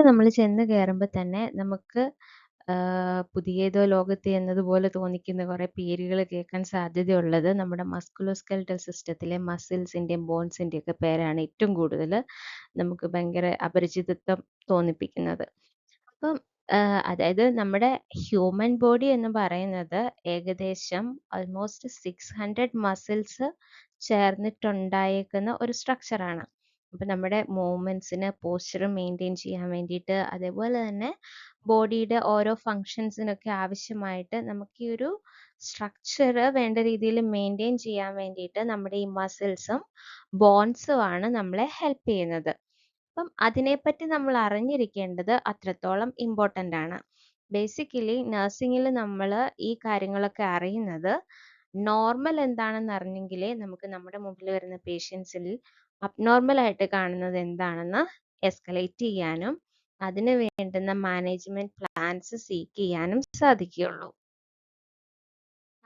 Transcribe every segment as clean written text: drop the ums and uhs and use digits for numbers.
നമ്മൾ ചെന്ന് കയറുമ്പോൾ തന്നെ നമുക്ക് പുതിയേതോ ലോകത്ത് എന്നതുപോലെ തോന്നിക്കുന്ന കുറെ പേരുകൾ കേൾക്കാൻ സാധ്യതയുള്ളത് നമ്മുടെ മസ്കുലോസ്കെലറ്റൽ സിസ്റ്റത്തിലെ മസിൽസിന്റെയും ബോൺസിന്റെയും ഒക്കെ പേരാണ് ഏറ്റവും കൂടുതൽ നമുക്ക് ഭയങ്കര അപരിചിതത്വം തോന്നിപ്പിക്കുന്നത്. അപ്പം അതായത് നമ്മുടെ ഹ്യൂമൻ ബോഡി എന്ന് പറയുന്നത് ഏകദേശം ഓൾമോസ്റ്റ് 600 മസിൽസ് ചേർന്നിട്ടുണ്ടായേക്കുന്ന ഒരു സ്ട്രക്ചറാണ്. അപ്പൊ നമ്മുടെ മൂവ്മെന്റ്സിന് പോസ്ചർ മെയിൻറ്റെയിൻ ചെയ്യാൻ വേണ്ടിയിട്ട് അതേപോലെ തന്നെ ബോഡിയുടെ ഓരോ ഫങ്ഷൻസിനൊക്കെ ആവശ്യമായിട്ട് നമുക്ക് ഈ ഒരു സ്ട്രക്ചർ വേണ്ട രീതിയിൽ മെയിൻറ്റെയിൻ ചെയ്യാൻ വേണ്ടിയിട്ട് നമ്മുടെ ഈ മസിൽസും ബോൺസും ആണ് നമ്മളെ ഹെൽപ്പ് ചെയ്യുന്നത്. അപ്പം അതിനെപ്പറ്റി നമ്മൾ അറിഞ്ഞിരിക്കേണ്ടത് അത്രത്തോളം ഇമ്പോർട്ടൻ്റ് ആണ്. ബേസിക്കലി നഴ്സിംഗിൽ നമ്മൾ ഈ കാര്യങ്ങളൊക്കെ അറിയുന്നത് നോർമൽ എന്താണെന്ന് അറിഞ്ഞെങ്കിലേ നമുക്ക് നമ്മുടെ മുമ്പിൽ വരുന്ന പേഷ്യൻസിൽ അബ്നോർമൽ ആയിട്ട് കാണുന്നത് എന്താണെന്ന് എസ്കലേറ്റ് ചെയ്യാനും അതിന് വേണ്ടുന്ന മാനേജ്മെന്റ് പ്ലാൻസ് സീക്ക് ചെയ്യാനും സാധിക്കുകയുള്ളൂ.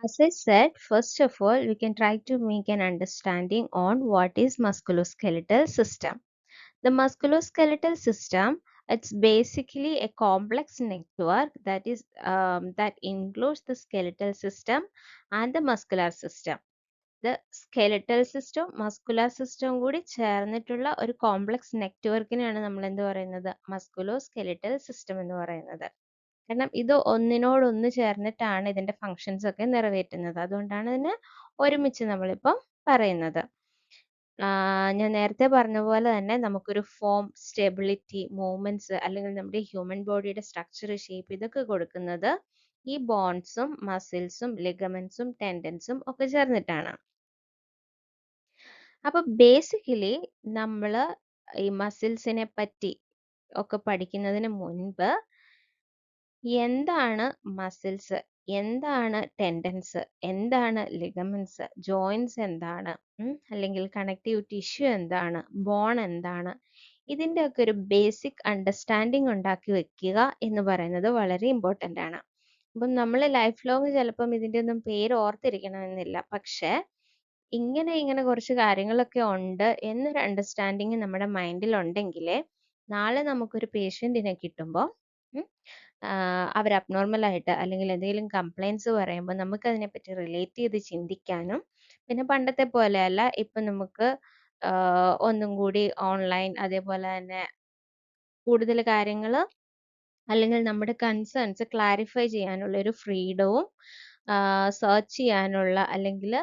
As I said, first of all, we can try to make an understanding on what is musculoskeletal system. The musculoskeletal system, it's basically a complex network that includes the skeletal system and the muscular system. The skeletal system, muscular system കൂടി ചേർന്നിട്ടുള്ള ഒരു complex നെറ്റ്വർക്കിനെയാണ് നമ്മൾ എന്ത് പറയുന്നത്, musculoskeletal system എന്ന് പറയുന്നത്. കാരണം ഇത് ഒന്നിനോടൊന്ന് ചേർന്നിട്ടാണ് ഇതിന്റെ ഫങ്ഷൻസ് ഒക്കെ നിറവേറ്റുന്നത്. അതുകൊണ്ടാണ് ഇതിനെ ഒരുമിച്ച് നമ്മളിപ്പം പറയുന്നത്. ഞാൻ നേരത്തെ പറഞ്ഞ പോലെ തന്നെ നമുക്കൊരു ഫോം, സ്റ്റെബിലിറ്റി, മൂവ്മെന്റ്സ് അല്ലെങ്കിൽ നമ്മുടെ ഹ്യൂമൻ ബോഡിയുടെ സ്ട്രക്ചർ, ഷേപ്പ് ഇതൊക്കെ കൊടുക്കുന്നത് ഈ ബോൺസും മസിൽസും ലിഗമെന്റ്സും ടെൻഡൻസും ഒക്കെ ചേർന്നിട്ടാണ്. അപ്പൊ ബേസിക്കലി നമ്മൾ ഈ മസിൽസിനെ പറ്റി ഒക്കെ പഠിക്കുന്നതിന് മുൻപ് എന്താണ് മസിൽസ്, എന്താണ് ടെൻഡൻസ്, എന്താണ് ലിഗമെന്റ്സ്, ജോയിന്റ്സ് എന്താണ്, അല്ലെങ്കിൽ കണക്റ്റീവ് ടിഷ്യൂ എന്താണ്, ബോൺ എന്താണ്, ഇതിന്റെ ഒക്കെ ഒരു ബേസിക് അണ്ടർസ്റ്റാൻഡിങ് ഉണ്ടാക്കി വെക്കുക എന്ന് പറയുന്നത് വളരെ ഇമ്പോർട്ടൻ്റ് ആണ്. അപ്പം നമ്മൾ ലൈഫ് ലോങ് ചിലപ്പം ഇതിന്റെ ഒന്നും പേര് ഓർത്തിരിക്കണമെന്നില്ല, പക്ഷെ ഇങ്ങനെ കുറച്ച് കാര്യങ്ങളൊക്കെ ഉണ്ട് എന്നൊരു അണ്ടർസ്റ്റാൻഡിങ് നമ്മുടെ മൈൻഡിൽ ഉണ്ടെങ്കിൽ നാളെ നമുക്കൊരു പേഷ്യൻറ്റിനെ കിട്ടുമ്പോൾ അവർ അബ്നോർമൽ ആയിട്ട് അല്ലെങ്കിൽ എന്തെങ്കിലും കംപ്ലൈൻസ് പറയുമ്പോൾ നമുക്ക് അതിനെപ്പറ്റി റിലേറ്റ് ചെയ്ത് ചിന്തിക്കാനും, പിന്നെ പണ്ടത്തെ പോലെയല്ല ഇപ്പം നമുക്ക് ഒന്നും കൂടി ഓൺലൈൻ അതേപോലെ തന്നെ കൂടുതൽ കാര്യങ്ങൾ അല്ലെങ്കിൽ നമ്മുടെ കൺസേൺസ് ക്ലാരിഫൈ ചെയ്യാനുള്ള ഒരു ഫ്രീഡവും സെർച്ച് ചെയ്യാനുള്ള അല്ലെങ്കിൽ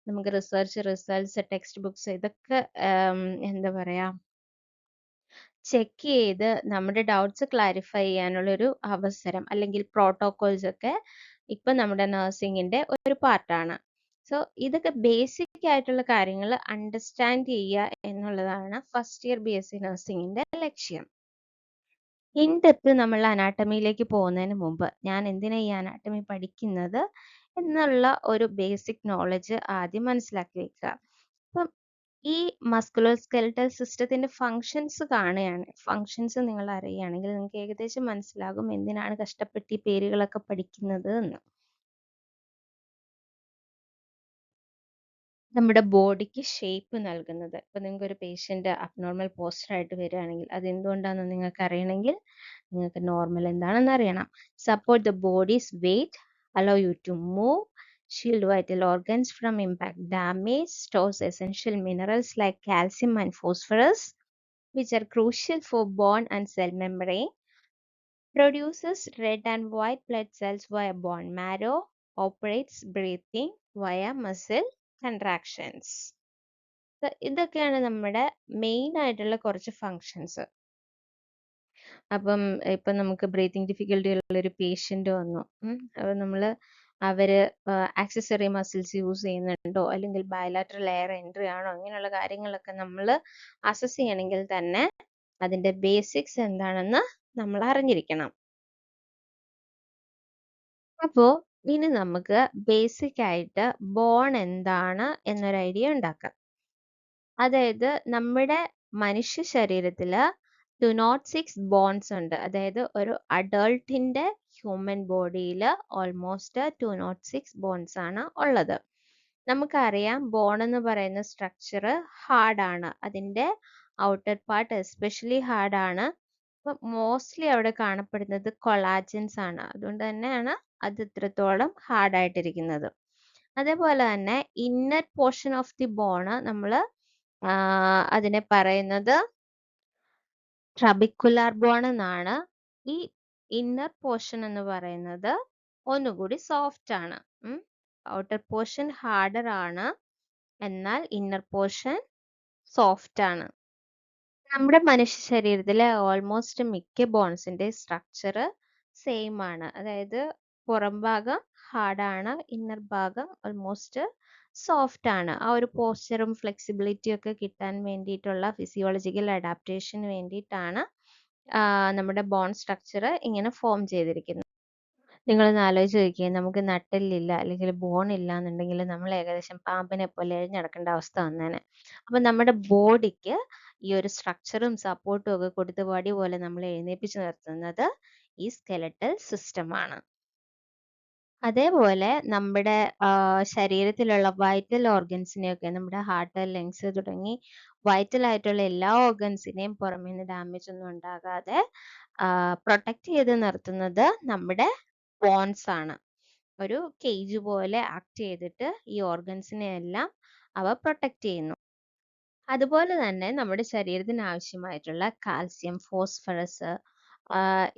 നമുക്ക് റിസൾട്ട്സ്, ടെക്സ്റ്റ് ബുക്സ് ഇതൊക്കെ എന്താ പറയാ ചെക്ക് ചെയ്ത് നമ്മുടെ ഡൗട്ട്സ് ക്ലാരിഫൈ ചെയ്യാനുള്ള ഒരു അവസരം അല്ലെങ്കിൽ പ്രോട്ടോകോൾസ് ഒക്കെ ഇപ്പൊ നമ്മുടെ നഴ്സിംഗിന്റെ ഒരു പാർട്ടാണ്. സോ ഇതൊക്കെ ബേസിക് ആയിട്ടുള്ള കാര്യങ്ങൾ അണ്ടർസ്റ്റാൻഡ് ചെയ്യുക എന്നുള്ളതാണ് ഫസ്റ്റ് ഇയർ BSc നഴ്സിംഗിന്റെ ലക്ഷ്യം. ഇൻ ഡെപ്ത് നമ്മൾ അനാട്ടമിയിലേക്ക് പോകുന്നതിന് മുമ്പ് ഞാൻ എന്തിനാ ഈ അനാട്ടമി പഠിക്കുന്നത് എന്നുള്ള ഒരു ബേസിക് നോളജ് ആദ്യം മനസ്സിലാക്കി വെക്കുക. അപ്പം ഈ മസ്കുലോസ്കെലറ്റൽ സിസ്റ്റത്തിന്റെ ഫങ്ഷൻസ് കാണുകയാണ്, ഫങ്ഷൻസ് നിങ്ങൾ അറിയുകയാണെങ്കിൽ നിങ്ങൾക്ക് ഏകദേശം മനസ്സിലാകും എന്തിനാണ് കഷ്ടപ്പെട്ട് ഈ പേരുകളൊക്കെ പഠിക്കുന്നത് എന്ന്. നമ്മുടെ ബോഡിക്ക് ഷേപ്പ് നൽകുന്നത്, ഇപ്പൊ നിങ്ങൾക്ക് ഒരു പേഷ്യന്റ് അബ്നോർമൽ പോസ്റ്റർ ആയിട്ട് വരികയാണെങ്കിൽ അത് എന്തുകൊണ്ടാണെന്ന് നിങ്ങൾക്ക് അറിയണമെങ്കിൽ നിങ്ങൾക്ക് നോർമൽ എന്താണെന്ന് അറിയണം. Support the body's weight, allow you to move, shield vital organs from impact damage, stores essential minerals like calcium and phosphorus, which are crucial for bone and cell membrane, produces red and white blood cells via bone marrow, operates breathing via muscle contractions. ഇതൊക്കെയാണ് നമ്മുടെ main ആയിട്ടുള്ള കുറച്ച് functions. അപ്പം ഇപ്പം നമുക്ക് breathing difficulty ഉള്ള ഒരു patient വന്നു, നമ്മൾ അവര് ആക്സസറി മസിൽസ് യൂസ് ചെയ്യുന്നുണ്ടോ അല്ലെങ്കിൽ ബയലാറ്ററൽ എയർ എൻട്രി ആണോ, അങ്ങനെയുള്ള കാര്യങ്ങളൊക്കെ നമ്മൾ അസസ് ചെയ്യണമെങ്കിൽ തന്നെ അതിന്റെ ബേസിക്സ് എന്താണെന്ന് നമ്മൾ അറിഞ്ഞിരിക്കണം. അപ്പോ ഇനി നമുക്ക് ബേസിക് ആയിട്ട് ബോൺ എന്താണ് എന്നൊരു ഐഡിയ ഉണ്ടാക്കാം. അതായത് നമ്മുടെ മനുഷ്യ ശരീരത്തില് 206 ബോൺസ് ഉണ്ട്. അതായത് ഒരു അഡൾട്ടിന്റെ ഹ്യൂമൻ ബോഡിയിൽ ഓൾമോസ്റ്റ് 206 ബോൺസ് ആണ് ഉള്ളത്. നമുക്കറിയാം ബോൺ എന്ന് പറയുന്ന സ്ട്രക്ചർ ഹാർഡാണ്, അതിന്റെ ഔട്ടർ പാർട്ട് എസ്പെഷ്യലി ഹാർഡാണ്. അപ്പൊ മോസ്റ്റ്ലി അവിടെ കാണപ്പെടുന്നത് കൊളാജൻസ് ആണ്. അതുകൊണ്ട് തന്നെയാണ് അത് ഇത്രത്തോളം ഹാർഡ് ആയിട്ടിരിക്കുന്നത്. അതേപോലെ തന്നെ inner portion of the born നമ്മൾ അതിനെ പറയുന്നത് ട്രബിക്കുലാർ ബോൺ എന്നാണ്. ഈ ഇന്നർ പോർഷൻ എന്ന് പറയുന്നത് ഒന്നുകൂടി സോഫ്റ്റ് ആണ്. ഔട്ടർ പോർഷൻ ഹാർഡർ ആണ്, എന്നാൽ ഇന്നർ പോർഷൻ സോഫ്റ്റ് ആണ്. നമ്മുടെ മനുഷ്യ ശരീരത്തിലെ ഓൾമോസ്റ്റ് മിക്ക ബോൺസിന്റെ സ്ട്രക്ചർ സെയിം ആണ്. അതായത് പുറം ഭാഗം ഹാർഡാണ്, ഇന്നർ ഭാഗം ഓൾമോസ്റ്റ് സോഫ്റ്റ് ആണ്. ആ ഒരു പോസ്ചറും ഫ്ലെക്സിബിലിറ്റിയും ഒക്കെ കിട്ടാൻ വേണ്ടിയിട്ടുള്ള ഫിസിയോളജിക്കൽ അഡാപ്റ്റേഷന് വേണ്ടിയിട്ടാണ് നമ്മുടെ ബോൺ സ്ട്രക്ചർ ഇങ്ങനെ ഫോം ചെയ്തിരിക്കുന്നത്. നിങ്ങളൊന്ന് ആലോചിച്ച് നോക്കിയേ, നമുക്ക് നട്ടെല്ലില്ല അല്ലെങ്കിൽ ബോൺ ഇല്ല എന്നുണ്ടെങ്കിൽ നമ്മൾ ഏകദേശം പാമ്പിനെ പോലെ എഴഞ്ഞടക്കേണ്ട അവസ്ഥ വന്നേനെ. അപ്പൊ നമ്മുടെ ബോഡിക്ക് ഈ ഒരു സ്ട്രക്ചറും സപ്പോർട്ടും ഒക്കെ കൊടുത്ത് വടി പോലെ നമ്മൾ എഴുന്നേപ്പിച്ച് നിർത്തുന്നത് ഈ സ്കെലറ്റൽ സിസ്റ്റം ആണ്. അതേപോലെ നമ്മുടെ ശരീരത്തിലുള്ള വൈറ്റൽ ഓർഗൻസിനെയൊക്കെ, നമ്മുടെ ഹാർട്ട്, ലങ്സ് തുടങ്ങി വൈറ്റൽ ആയിട്ടുള്ള എല്ലാ ഓർഗൻസിനെയും പുറമേ നിന്ന് ഡാമേജ് ഒന്നും ഉണ്ടാകാതെ പ്രൊട്ടക്ട് ചെയ്ത് നിർത്തുന്നത് നമ്മുടെ ബോൺസ് ആണ്. ഒരു കേജ് പോലെ ആക്ട് ചെയ്തിട്ട് ഈ ഓർഗൻസിനെ എല്ലാം അവ പ്രൊട്ടക്ട് ചെയ്യുന്നു. അതുപോലെ തന്നെ നമ്മുടെ ശരീരത്തിന് ആവശ്യമായിട്ടുള്ള കാൽസ്യം, ഫോസ്ഫറസ്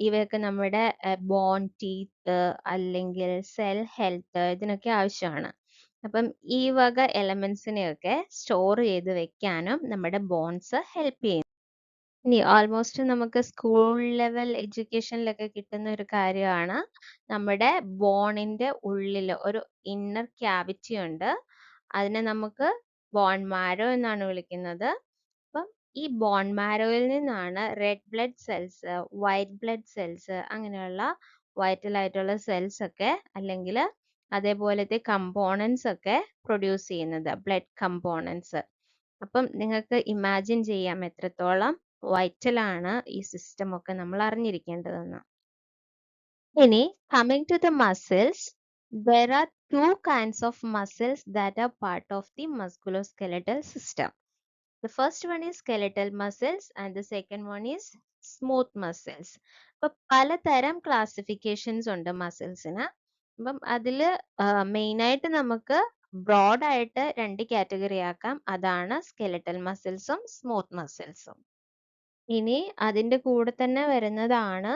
ഇവയൊക്കെ നമ്മുടെ ബോൺ, ടീത്ത് അല്ലെങ്കിൽ സെൽ ഹെൽത്ത് ഇതിനൊക്കെ ആവശ്യമാണ്. അപ്പം ഈ വക എലമെന്റ്സിനെയൊക്കെ സ്റ്റോർ ചെയ്ത് വെക്കാനും നമ്മുടെ ബോൺസ് ഹെൽപ്പ് ചെയ്യും. ഇനി ഓൾമോസ്റ്റ് നമുക്ക് സ്കൂൾ ലെവൽ എഡ്യൂക്കേഷനിലൊക്കെ കിട്ടുന്ന ഒരു കാര്യമാണ്, നമ്മുടെ ബോണിന്റെ ഉള്ളിൽ ഒരു ഇന്നർ ക്യാവിറ്റി ഉണ്ട്. അതിനെ നമുക്ക് ബോൺ മാരോ എന്നാണ് വിളിക്കുന്നത്. അപ്പം ഈ ബോൺ മാരോയിൽ നിന്നാണ് red blood cells, white blood cells, അങ്ങനെയുള്ള വൈറ്റൽ ആയിട്ടുള്ള സെൽസ് ഒക്കെ അല്ലെങ്കിൽ അതേപോലത്തെ കമ്പോണൻസ് ഒക്കെ പ്രൊഡ്യൂസ് ചെയ്യുന്നത്, ബ്ലഡ് കമ്പോണൻസ്. അപ്പം നിങ്ങൾക്ക് ഇമാജിൻ ചെയ്യാം എത്രത്തോളം വൈറ്റൽ ആണ് ഈ സിസ്റ്റം ഒക്കെ നമ്മൾ അറിഞ്ഞിരിക്കേണ്ടതെന്ന്. ഇനി coming to the muscles, there are two kinds of muscles that are part of the musculoskeletal system. The first one is skeletal muscles and the second one is smooth muscles. അപ്പൊ പലതരം classifications ഉണ്ട് മസിൽസിന്. അപ്പം അതിൽ മെയിനായിട്ട് നമുക്ക് broad ആയിട്ട് രണ്ട് category ആക്കാം. അതാണ് സ്കെലറ്റൽ മസിൽസും സ്മൂത്ത് മസിൽസും. ഇനി അതിന്റെ കൂടെ തന്നെ വരുന്നതാണ്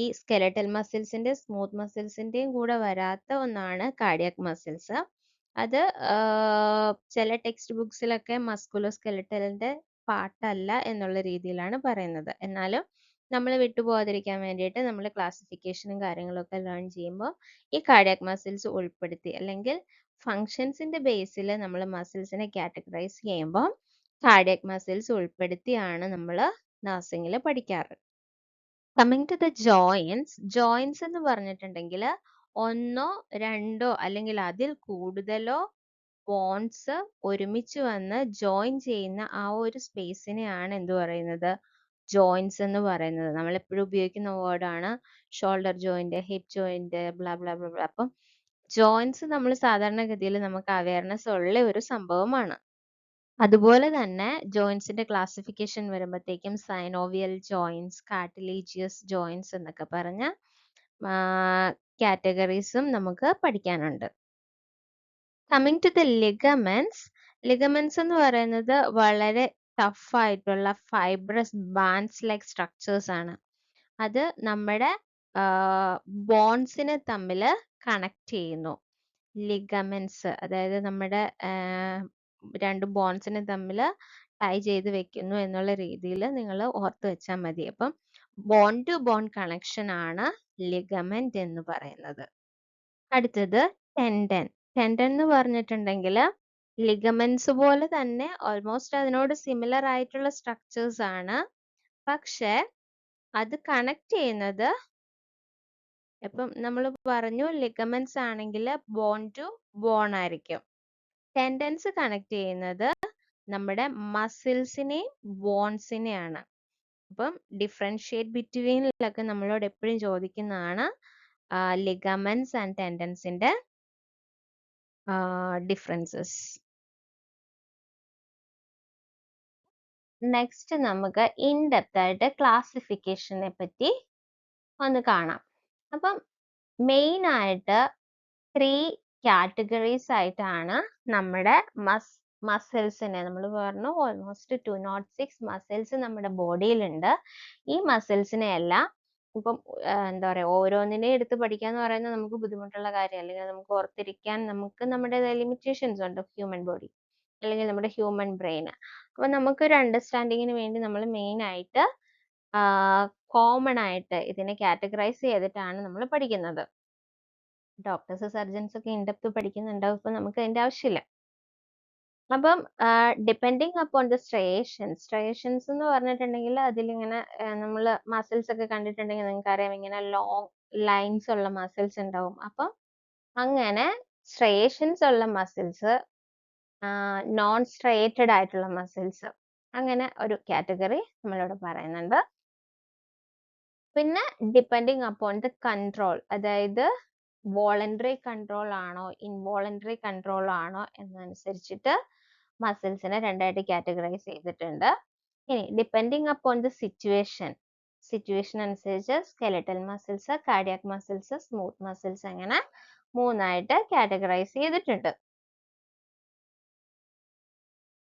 ഈ സ്കെലറ്റൽ മസിൽസിന്റെ സ്മൂത്ത് മസിൽസിന്റെയും കൂടെ വരാത്ത ഒന്നാണ് കാർഡിയാക് മസിൽസ്. അത് ചില ടെക്സ്റ്റ് ബുക്സിലൊക്കെ മസ്കുലോസ്കെലറ്റലിന്റെ പാർട്ടല്ല എന്നുള്ള രീതിയിലാണ് പറയുന്നത്. എന്നാലും നമ്മൾ വിട്ടുപോകാതിരിക്കാൻ വേണ്ടിയിട്ട് നമ്മൾ ക്ലാസിഫിക്കേഷനും കാര്യങ്ങളൊക്കെ ലേൺ ചെയ്യുമ്പോൾ ഈ കാർഡിയാക് മസിൽസ് ഉൾപ്പെടുത്തി, അല്ലെങ്കിൽ ഫങ്ഷൻസിന്റെ ബേസിൽ നമ്മൾ മസിൽസിനെ കാറ്റഗറൈസ് ചെയ്യുമ്പോൾ കാർഡിയാക് മസിൽസ് ഉൾപ്പെടുത്തിയാണ് നമ്മൾ നഴ്സിംഗിൽ പഠിക്കാറ്. Coming to the joints, joints എന്ന് പറഞ്ഞിട്ടുണ്ടെങ്കിൽ ഒന്നോ രണ്ടോ അല്ലെങ്കിൽ അതിൽ കൂടുതലോ ബോൺസ് ഒരുമിച്ച് വന്ന് ജോയിൻ ചെയ്യുന്ന ആ ഒരു സ്പേസിനെയാണ് എന്ത് പറയുന്നത്, ജോയിൻസ് എന്ന് പറയുന്നത്. നമ്മൾ എപ്പോഴും ഉപയോഗിക്കുന്ന വേർഡാണ് shoulder joint, hip joint, blah blah blah blah. അപ്പം ജോയിൻസ് നമ്മൾ സാധാരണഗതിയിൽ നമുക്ക് അവയർനെസ് ഉള്ള ഒരു സംഭവമാണ്. അതുപോലെ തന്നെ ജോയിൻസിന്റെ ക്ലാസിഫിക്കേഷൻ വരുമ്പോഴത്തേക്കും സൈനോവിയൽ ജോയിൻസ്, കാർട്ടിലേജിയസ് ജോയിൻസ് എന്നൊക്കെ പറഞ്ഞ കാറ്റഗറീസും നമുക്ക് പഠിക്കാനുണ്ട്. Coming to the ligaments, ligaments എന്ന് പറയുന്നത് വളരെ ടഫ് ആയിട്ടുള്ള ഫൈബ്രസ് ബാൻഡ്സ് ലൈക്ക് സ്ട്രക്ചേഴ്സ് ആണ്. അത് നമ്മുടെ ബോൺസിനെ തമ്മിൽ കണക്ട് ചെയ്യുന്നു. ലിഗമെന്റ്സ് അതായത് നമ്മുടെ രണ്ട് ബോൺസിനെ തമ്മിൽ ടൈ ചെയ്ത് വെക്കുന്നു എന്നുള്ള രീതിയിൽ നിങ്ങൾ ഓർത്ത് വെച്ചാൽ മതി. അപ്പം ബോൺ ടു ബോൺ കണക്ഷൻ ആണ് ലിഗമെന്റ് എന്ന് പറയുന്നത്. അടുത്തത് ടെൻഡൻ. ടെൻഡൻ എന്ന് പറഞ്ഞിട്ടുണ്ടെങ്കിൽ ലിഗമെന്റ്സ് പോലെ തന്നെ ഓൾമോസ്റ്റ് അതിനോട് സിമിലർ ആയിട്ടുള്ള സ്ട്രക്ചേഴ്സ് ആണ്. പക്ഷെ അത് കണക്ട് ചെയ്യുന്നത്, ഇപ്പം നമ്മൾ പറഞ്ഞു ലിഗമെന്റ്സ് ആണെങ്കിൽ ബോൺ ടു ബോൺ ആയിരിക്കും. ടെൻഡൻസ് കണക്ട് ചെയ്യുന്നത് നമ്മുടെ മസിൽസിനെയും ബോൺസിനെയാണ്. അപ്പം ഡിഫറൻഷിയേറ്റ് ബിറ്റ്വീനിലൊക്കെ നമ്മളോട് എപ്പോഴും ചോദിക്കുന്നതാണ് ലിഗമെന്റ്സ് ആൻഡ് ടെൻഡൻസിന്റെ ഡിഫറൻസസ്. നെക്സ്റ്റ് നമുക്ക് ഇൻ ഡെപ്ത് ആയിട്ട് ക്ലാസിഫിക്കേഷനെ പറ്റി ഒന്ന് കാണാം. അപ്പം മെയിൻ ആയിട്ട് 3 കാറ്റഗറീസ് ആയിട്ടാണ് നമ്മുടെ മസിൽസിനെ നമ്മൾ പറഞ്ഞു ഓൾമോസ്റ്റ് 206 മസിൽസ് നമ്മുടെ ബോഡിയിലുണ്ട്. ഈ മസിൽസിനെ എല്ലാം ഇപ്പം എന്താ പറയാ ഓരോന്നിനെ എടുത്ത് പഠിക്കാന്ന് പറയുന്നത് നമുക്ക് ബുദ്ധിമുട്ടുള്ള കാര്യം, അല്ലെങ്കിൽ നമുക്ക് ഓർത്തിരിക്കാൻ നമുക്ക് നമ്മുടെ ലിമിറ്റേഷൻസ് ഉണ്ട് ഹ്യൂമൻ ബോഡി അല്ലെങ്കിൽ നമ്മുടെ ഹ്യൂമൻ ബ്രെയിൻ. അപ്പൊ നമുക്കൊരു അണ്ടർസ്റ്റാൻഡിങ്ങിന് വേണ്ടി നമ്മൾ മെയിൻ ആയിട്ട് കോമൺ ആയിട്ട് ഇതിനെ കാറ്റഗറൈസ് ചെയ്തിട്ടാണ് നമ്മൾ പഠിക്കുന്നത്. ഡോക്ടേഴ്സ് സർജൻസ് ഒക്കെ ഇൻഡെപ്ത് പഠിക്കുന്നുണ്ടാവും, ഇപ്പൊ നമുക്ക് അതിന്റെ ആവശ്യമില്ല. അപ്പം ഡിപ്പെൻഡിങ് അപ്പോൺ ദ സ്ട്രയേഷൻസ് എന്ന് പറഞ്ഞിട്ടുണ്ടെങ്കിൽ അതിലിങ്ങനെ നമ്മൾ മസിൽസ് ഒക്കെ കണ്ടിട്ടുണ്ടെങ്കിൽ നിങ്ങൾക്ക് അറിയാം ഇങ്ങനെ ലോങ് ലൈൻസ് ഉള്ള മസിൽസ് ഉണ്ടാവും. അപ്പം അങ്ങനെ സ്ട്രയേഷൻസ് ഉള്ള മസിൽസ്, നോൺ സ്ട്രയേറ്റഡ് ആയിട്ടുള്ള മസിൽസ്, അങ്ങനെ ഒരു കാറ്റഗറി നമ്മളിവിടെ പറയുന്നുണ്ട്. പിന്നെ ഡിപ്പെൻഡിങ് അപ്പോൺ ദ കൺട്രോൾ, അതായത് വോളണ്ടറി കൺട്രോൾ ആണോ ഇൻവോളണ്ടറി കൺട്രോൾ ആണോ എന്നനുസരിച്ചിട്ട് മസിൽസിനെ രണ്ടായിട്ട് കാറ്റഗറൈസ് ചെയ്തിട്ടുണ്ട്. ഇനി ഡിപ്പെൻഡിങ് അപ്പോൺ ദ സിറ്റുവേഷൻ അനുസരിച്ച് skeletal muscles, cardiac muscles, smooth muscles, അങ്ങനെ മൂന്നായിട്ട് കാറ്റഗറൈസ് ചെയ്തിട്ടുണ്ട്.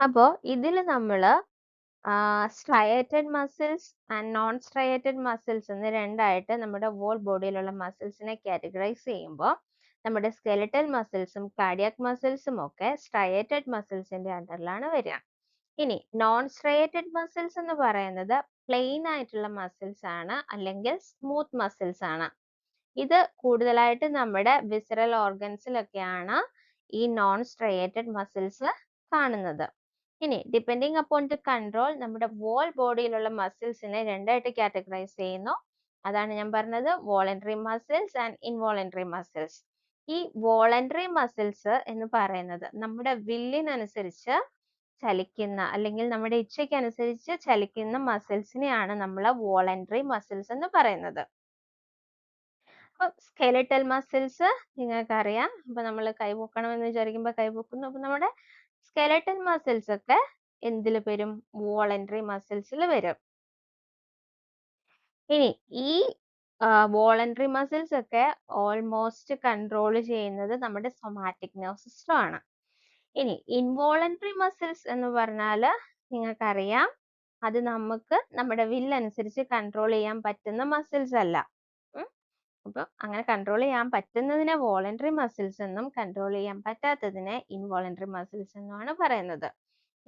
അപ്പോ ഇതിൽ നമ്മള് striated muscles and non striated muscles എന്ന് രണ്ടായിട്ട് നമ്മുടെ വോൾ ബോഡിയിലുള്ള മസിൽസിനെ കാറ്റഗറൈസ് ചെയ്യുമ്പോൾ നമ്മുടെ സ്കെലറ്റൽ മസിൽസും കാർഡിയാക് മസിൽസും ഒക്കെ സ്ട്രയേറ്റഡ് മസിൽസിന്റെ അണ്ടറിലാണ് വരിക. ഇനി നോൺ സ്ട്രയേറ്റഡ് മസിൽസ് എന്ന് പറയുന്നത് പ്ലെയിൻ ആയിട്ടുള്ള മസിൽസ് ആണ്, അല്ലെങ്കിൽ സ്മൂത്ത് മസിൽസ് ആണ്. ഇത് കൂടുതലായിട്ട് നമ്മുടെ വിസറൽ ഓർഗൻസിലൊക്കെയാണ് ഈ നോൺ സ്ട്രയേറ്റഡ് മസിൽസ് കാണുന്നത്. ഇനി ഡിപ്പെൻഡിങ് അപ്പോൺ ദ കൺട്രോൾ നമ്മുടെ വോൾ ബോഡിയിലുള്ള മസിൽസിനെ രണ്ടായിട്ട് കാറ്റഗറൈസ് ചെയ്യുന്നു. അതാണ് ഞാൻ പറഞ്ഞത് voluntary muscles and involuntary muscles. ഈ വോളണ്ടറി മസിൽസ് എന്ന് പറയുന്നത് നമ്മുടെ വില്ലിനനുസരിച്ച് ചലിക്കുന്ന അല്ലെങ്കിൽ നമ്മുടെ ഇച്ഛയ്ക്കനുസരിച്ച് ചലിക്കുന്ന മസിൽസിനെയാണ് നമ്മൾ വോളണ്ടറി മസിൽസ് എന്ന് പറയുന്നത്. അപ്പൊ സ്കെലറ്റൽ മസിൽസ് നിങ്ങൾക്കറിയാം, അപ്പൊ നമ്മൾ കൈപൊക്കണമെന്ന് വിചാരിക്കുമ്പോൾ കൈപൊക്കുന്നു. അപ്പൊ നമ്മുടെ സ്കെലറ്റൽ മസിൽസ് ഒക്കെ എന്തിൽ വരും? വോളണ്ടറി മസിൽസിൽ വരും. ഇനി ഈ വോളണ്ടറി മസിൽസ് ഒക്കെ ഓൾമോസ്റ്റ് കൺട്രോൾ ചെയ്യുന്നത് നമ്മുടെ സൊമാറ്റിക് നെർവ് സിസ്റ്റം ആണ്. ഇനി ഇൻവോളണ്ടറി മസിൽസ് എന്ന് പറഞ്ഞാൽ നിങ്ങൾക്കറിയാം, അത് നമുക്ക് നമ്മുടെ വില്ലനുസരിച്ച് കൺട്രോൾ ചെയ്യാൻ പറ്റുന്ന മസിൽസ് അല്ല. അപ്പൊ അങ്ങനെ കൺട്രോൾ ചെയ്യാൻ പറ്റുന്നതിനെ വോളണ്ടറി മസിൽസ് എന്നും കൺട്രോൾ ചെയ്യാൻ പറ്റാത്തതിനെ ഇൻവോളണ്ടറി മസിൽസ് എന്നുമാണ് പറയുന്നത്.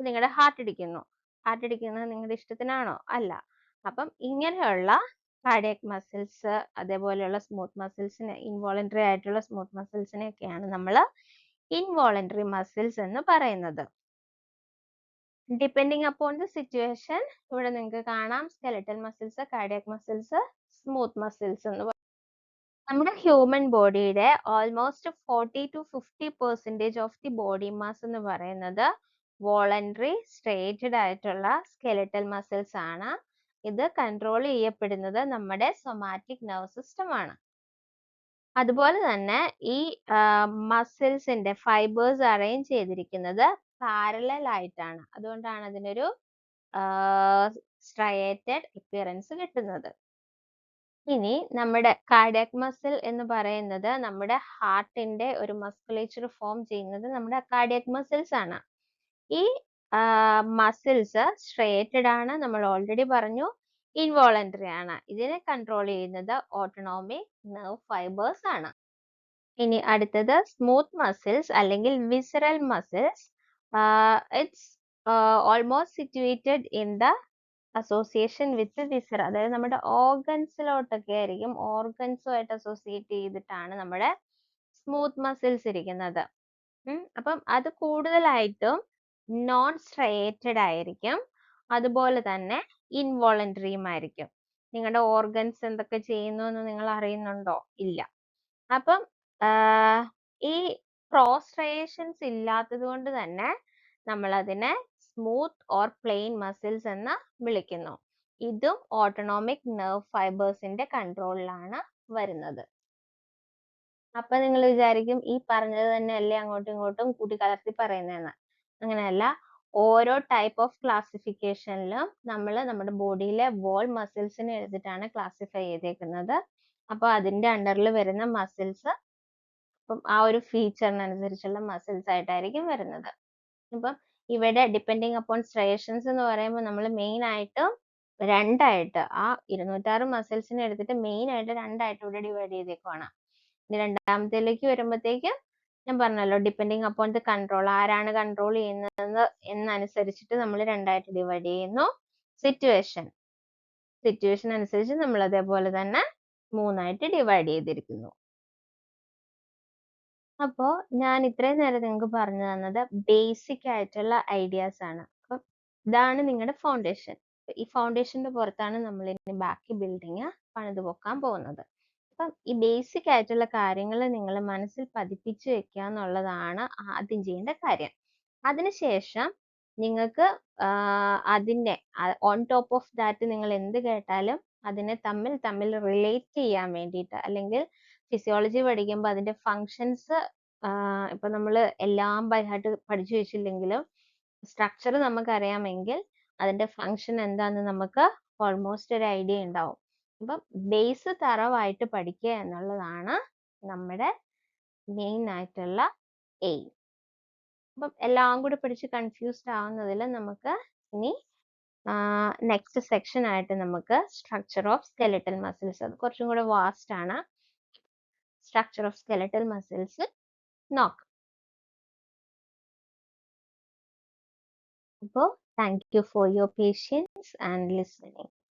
നിങ്ങളുടെ ഹാർട്ട് ഇടിക്കുന്നത് നിങ്ങളുടെ ഇഷ്ടത്തിനാണോ? അല്ല. അപ്പം ഇങ്ങനെയുള്ള കാർഡിയക് മസിൽസ്, അതേപോലെയുള്ള സ്മൂത്ത് മസിൽസിനെ, ഇൻവോളണ്ടറി ആയിട്ടുള്ള സ്മൂത്ത് മസിൽസിനെയൊക്കെയാണ് നമ്മൾ ഇൻവോളണ്ടറി മസിൽസ് എന്ന് പറയുന്നത്. ഡിപ്പെൻഡിങ് അപ്പോൺ ദ സിറ്റുവേഷൻ ഇവിടെ നിങ്ങൾക്ക് കാണാം skeletal muscles, cardiac muscles, smooth muscles എന്ന്. നമ്മുടെ ഹ്യൂമൻ ബോഡിയുടെ almost 40 to 50% of the body mass എന്ന് പറയുന്നത് വോളണ്ടറി സ്ട്രേറ്റഡ് ആയിട്ടുള്ള സ്കെലറ്റൽ മസിൽസ് ആണ്. ഇത് കൺട്രോൾ ചെയ്യപ്പെടുന്നത് നമ്മുടെ സൊമാറ്റിക് നെർവ് സിസ്റ്റം ആണ്. അതുപോലെ തന്നെ ഈ മസിൽസിന്റെ ഫൈബേഴ്സ് അറേഞ്ച് ചെയ്തിരിക്കുന്നത് പാരലൽ ആയിട്ടാണ്. അതുകൊണ്ടാണ് അതിനൊരു സ്ട്രയേറ്റഡ് അപ്പിയറൻസ് കിട്ടുന്നത്. ഇനി നമ്മുടെ കാർഡിയാക് മസിൽ എന്ന് പറയുന്നത് നമ്മുടെ ഹാർട്ടിന്റെ ഒരു മസ്കുലേച്ചർ ഫോം ചെയ്യുന്നത് നമ്മുടെ കാർഡിയാക് മസിൽസ് ആണ്. ഈ മസിൽസ് സ്ട്രേറ്റഡ് ആണ്, നമ്മൾ ഓൾറെഡി പറഞ്ഞു. ഇൻവോളണ്ടറി ആണ്. ഇതിനെ കൺട്രോൾ ചെയ്യുന്നത് ഓട്ടോണോമിക് നെർവ് ഫൈബേഴ്സ് ആണ്. ഇനി അടുത്തത് സ്മൂത്ത് മസിൽസ് അല്ലെങ്കിൽ visceral muscles. It's almost situated in the association with viscera, അതായത് നമ്മുടെ ഓർഗൻസിലോട്ടൊക്കെ ആയിരിക്കും, ഓർഗൻസുമായിട്ട് അസോസിയേറ്റ് ചെയ്തിട്ടാണ് നമ്മുടെ സ്മൂത്ത് മസിൽസ് ഇരിക്കുന്നത്. അപ്പം അത് കൂടുതലായിട്ടും നോൺ സ്ട്രയേറ്റഡ് ആയിരിക്കും, അതുപോലെ തന്നെ ഇൻവോളണ്ടറിയും ആയിരിക്കും. നിങ്ങളുടെ ഓർഗൻസ് എന്തൊക്കെ ചെയ്യുന്നു എന്ന് നിങ്ങൾ അറിയുന്നുണ്ടോ? ഇല്ല. അപ്പം ഈ പ്രോസ്ട്രയേഷൻസ് ഇല്ലാത്തത് കൊണ്ട് തന്നെ നമ്മൾ അതിനെ സ്മൂത്ത് ഓർ പ്ലെയിൻ മസിൽസ് എന്ന് വിളിക്കുന്നു. ഇതും ഓട്ടോണോമിക് നെർവ് ഫൈബേഴ്സിന്റെ കൺട്രോളിലാണ് വരുന്നത്. അപ്പൊ നിങ്ങൾ വിചാരിക്കും ഈ പറഞ്ഞത് തന്നെയല്ലേ അങ്ങോട്ടും ഇങ്ങോട്ടും കൂട്ടിക്കലർത്തി പറയുന്നതെന്ന്. അങ്ങനെയല്ല, ഓരോ ടൈപ്പ് ഓഫ് ക്ലാസിഫിക്കേഷനിലും നമ്മൾ നമ്മുടെ ബോഡിയിലെ വോൾ മസിൽസിനെ എടുത്തിട്ടാണ് ക്ലാസിഫൈ ചെയ്തേക്കുന്നത്. അപ്പോൾ അതിന്റെ അണ്ടറിൽ വരുന്ന മസിൽസ് അപ്പം ആ ഒരു ഫീച്ചറിനനുസരിച്ചുള്ള മസിൽസ് ആയിട്ടായിരിക്കും വരുന്നത്. ഇപ്പം ഇവിടെ ഡിപ്പെൻഡിങ് അപ്പോൺ സ്ട്രയേഷൻസ് എന്ന് പറയുമ്പോൾ നമ്മൾ മെയിൻ ആയിട്ട് രണ്ടായിട്ട് ആ 206 മസിൽസിനെ എടുത്തിട്ട് മെയിൻ ആയിട്ട് രണ്ടായിട്ട് ഇവിടെ ഡിവൈഡ് ചെയ്തേക്കുവാണ്. ഇനി രണ്ടാമത്തേലേക്ക് വരുമ്പോഴത്തേക്ക് ഞാൻ പറഞ്ഞല്ലോ, ഡിപ്പെൻഡിങ് അപ്പോൺ ദ കൺട്രോൾ, ആരാണ് കൺട്രോൾ ചെയ്യുന്നത് എന്നനുസരിച്ചിട്ട് നമ്മൾ രണ്ടായിട്ട് ഡിവൈഡ് ചെയ്യുന്നു. സിറ്റുവേഷൻ അനുസരിച്ച് നമ്മൾ അതേപോലെ തന്നെ മൂന്നായിട്ട് ഡിവൈഡ് ചെയ്തിരിക്കുന്നു. അപ്പോ ഞാൻ ഇത്രയും നേരം നിങ്ങൾക്ക് പറഞ്ഞു തന്നത് ബേസിക് ആയിട്ടുള്ള ഐഡിയാസ് ആണ്. അപ്പം ഇതാണ് നിങ്ങളുടെ ഫൗണ്ടേഷൻ. ഈ ഫൗണ്ടേഷന്റെ പുറത്താണ് നമ്മൾ ഇനി ബാക്കി ബിൽഡിങ് പണിത് പൊക്കാൻ പോകുന്നത്. അപ്പം ഈ ബേസിക് ആയിട്ടുള്ള കാര്യങ്ങൾ നിങ്ങൾ മനസ്സിൽ പതിപ്പിച്ച് വെക്കുക എന്നുള്ളതാണ് ആദ്യം ചെയ്യേണ്ട കാര്യം. അതിനുശേഷം നിങ്ങൾക്ക് അതിനെ ഓൺ ടോപ്പ് ഓഫ് ദാറ്റ് നിങ്ങൾ എന്ത് കേട്ടാലും അതിനെ തമ്മിൽ റിലേറ്റ് ചെയ്യാൻ വേണ്ടിയിട്ട്, അല്ലെങ്കിൽ ഫിസിയോളജി പഠിക്കുമ്പോൾ അതിന്റെ ഫങ്ഷൻസ് ഇപ്പൊ നമ്മൾ എല്ലാം ബൈ ഹാർട്ട് പഠിച്ചു വെച്ചില്ലെങ്കിലും സ്ട്രക്ചർ നമുക്കറിയാമെങ്കിൽ അതിന്റെ ഫങ്ഷൻ എന്താന്ന് നമുക്ക് ഓൾമോസ്റ്റ് ഒരു ഐഡിയ ഉണ്ടാവും. അപ്പം ബേസ് തറവായിട്ട് പഠിക്കുക എന്നുള്ളതാണ് നമ്മുടെ മെയിൻ ആയിട്ടുള്ള എയിം. അപ്പം എല്ലാം കൂടി പഠിച്ച് കൺഫ്യൂസ്ഡ് ആവുന്നതിൽ നമുക്ക് ഇനി നെക്സ്റ്റ് സെക്ഷൻ ആയിട്ട് നമുക്ക് സ്ട്രക്ചർ ഓഫ് സ്കെലറ്റൽ മസിൽസ്, അത് കുറച്ചും കൂടെ വാസ്റ്റ് ആണ്, സ്ട്രക്ചർ ഓഫ് സ്കെലറ്റൽ മസിൽസ് നോക്കാം. അപ്പോൾ thank you for your patients and listening.